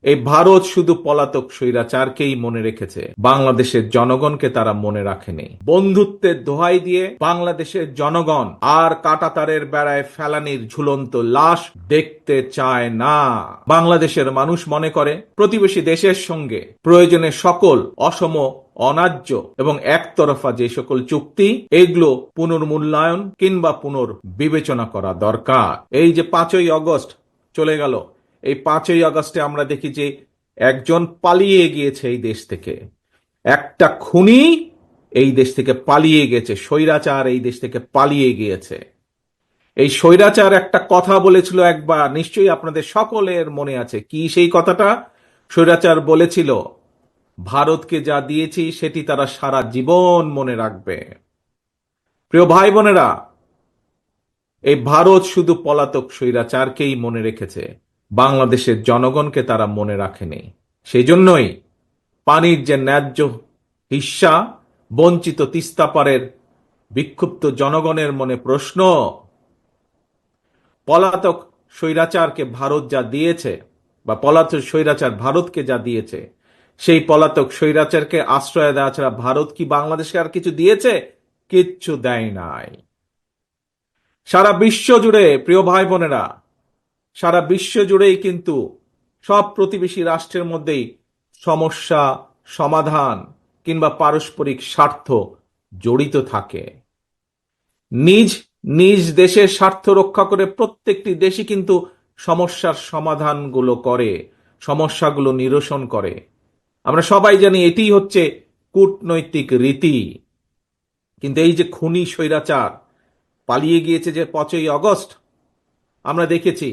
এই ভারত শুধু পলাতক স্বৈরাচারকেই মনে রেখেছে, বাংলাদেশের জনগণকে তারা মনে রাখেনি। বন্ধুত্বের দোহাই দিয়ে বাংলাদেশের জনগণ আর কাঁটাতারের বেড়ায় ফেলানির ঝুলন্ত লাশ দেখতে চায় না। বাংলাদেশের মানুষ মনে করে প্রতিবেশী দেশের সঙ্গে প্রয়োজনে সকল অসম, অন্যায্য এবং একতরফা যে সকল চুক্তি, এগুলো পুনর্মূল্যায়ন কিংবা পুনর্বিবেচনা করা দরকার। এই যে 5ই আগস্ট চলে গেল, এই 5ই আগস্টে আমরা দেখি যে একজন পালিয়ে গিয়েছে এই দেশ থেকে, একটা খুনি এই দেশ থেকে পালিয়ে গেছে, স্বৈরাচার এই দেশ থেকে পালিয়ে গিয়েছে। এই স্বৈরাচার একটা কথা বলেছিল একবার, নিশ্চয়ই আপনাদের সকলের মনে আছে। কি সেই কথাটা? স্বৈরাচার বলেছিল, ভারতকে যা দিয়েছি সেটি তারা সারা জীবন মনে রাখবে। প্রিয় ভাই বোনেরা, এই ভারত শুধু পলাতক স্বৈরাচারকেই মনে রেখেছে, বাংলাদেশের জনগণকে তারা মনে রাখেনি। সেই জন্যই পানির যে ন্যায্য হিস্সা বঞ্চিত তিস্তাপাড়ের বিক্ষুব্ধ জনগণের মনে প্রশ্ন, পলাতক স্বৈরাচারকে ভারত যা দিয়েছে বা পলাতক স্বৈরাচার ভারতকে যা দিয়েছে, সেই পলাতক স্বৈরাচারকে আশ্রয় দেওয়া ছাড়া ভারত কি বাংলাদেশকে আর কিছু দিয়েছে? কিচ্ছু দেয় নাই। সারা বিশ্ব জুড়ে, প্রিয় ভাই বোনেরা, সারা বিশ্ব জুড়েই কিন্তু সব প্রতিবেশী রাষ্ট্রের মধ্যেই সমস্যা সমাধান কিংবা পারস্পরিক স্বার্থ জড়িত থাকে। নিজ নিজ দেশের স্বার্থ রক্ষা করে প্রত্যেকটি দেশই কিন্তু সমস্যার সমাধানগুলো করে, সমস্যাগুলো নিরসন করে। আমরা সবাই জানি এটি হচ্ছে কূটনৈতিক রীতি। কিন্তু এই যে খুনি স্বৈরাচার পালিয়ে গিয়েছে যে 5ই আগস্ট, আমরা দেখেছি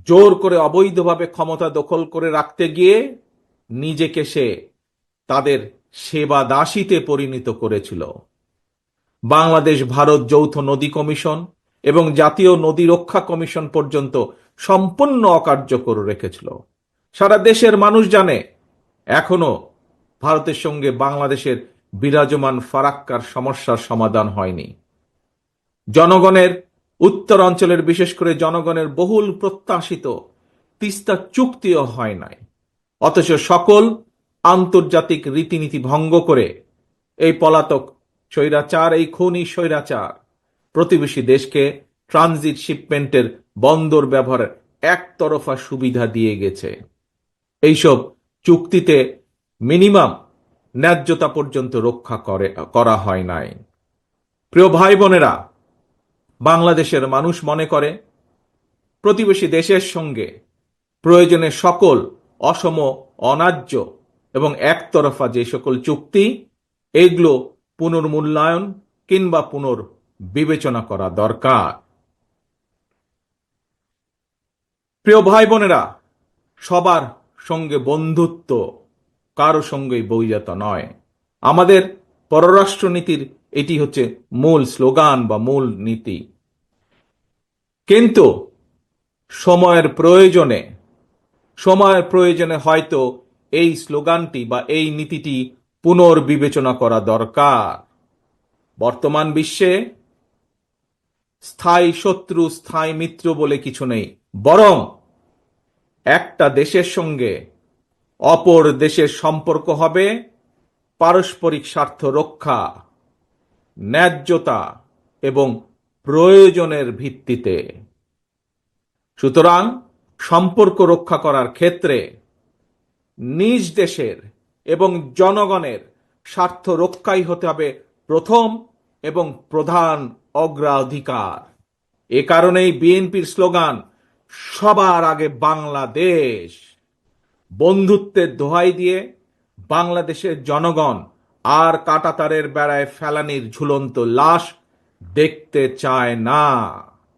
জোর করে অবৈধভাবে ক্ষমতা দখল করে রাখতে গিয়ে নিজেকে সে তাদের সেবা দাসীতে পরিণত করেছিল। বাংলাদেশ ভারত যৌথ নদী কমিশন এবং জাতীয় নদী রক্ষা কমিশন পর্যন্ত সম্পূর্ণ অকার্যকর রেখেছিল। সারা দেশের মানুষ জানে এখনো ভারতের সঙ্গে বাংলাদেশের বিরাজমান ফারাক্কার সমস্যার সমাধান হয়নি। জনগণের, উত্তর অঞ্চলের বিশেষ করে জনগণের বহুল প্রত্যাশিত তিস্তা চুক্তিও হয় নাই। অথচ সকল আন্তর্জাতিক রীতিনীতি ভঙ্গ করে এই পলাতক স্বৈরাচার, এই খুনি স্বৈরাচার প্রতিবেশী দেশকে ট্রানজিট শিপমেন্টের বন্দর ব্যবহারের একতরফা সুবিধা দিয়ে গেছে। এইসব চুক্তিতে মিনিমাম ন্যায্যতা পর্যন্ত রক্ষা করা হয় নাই। প্রিয় ভাই বোনেরা, বাংলাদেশের মানুষ মনে করে প্রতিবেশী দেশের সঙ্গে প্রয়োজনে সকল অসম, অন্যায্য এবং একতরফা যে সকল চুক্তি, এগুলো পুনর্মূল্যায়ন কিংবা পুনর্বিবেচনা করা দরকার। প্রিয় ভাই বোনেরা, সবার সঙ্গে বন্ধুত্ব, কারো সঙ্গেই বৈরিতা নয়। আমাদের পররাষ্ট্রনীতির এটি হচ্ছে মূল স্লোগান বা মূল নীতি। কিন্তু সময়ের প্রয়োজনে হয়তো এই স্লোগানটি বা এই নীতিটি পুনর্বিবেচনা করা দরকার। বর্তমান বিশ্বে স্থায়ী শত্রু, স্থায়ী মিত্র বলে কিছু নেই, বরং একটা দেশের সঙ্গে অপর দেশের সম্পর্ক হবে পারস্পরিক স্বার্থ রক্ষা, ন্যায্যতা এবং প্রয়োজনের ভিত্তিতে। সুতরাং সম্পর্ক রক্ষা করার ক্ষেত্রে নিজ দেশের এবং জনগণের স্বার্থ রক্ষাই হতে হবে প্রথম এবং প্রধান অগ্রাধিকার। এ কারণেই বিএনপির স্লোগান সবার আগে বাংলাদেশ। বন্ধুত্বের দোহাই দিয়ে বাংলাদেশের জনগণ আর কাঁটাতারের বেড়ায় ফেলানির ঝুলন্ত লাশ দেখতে চায় না।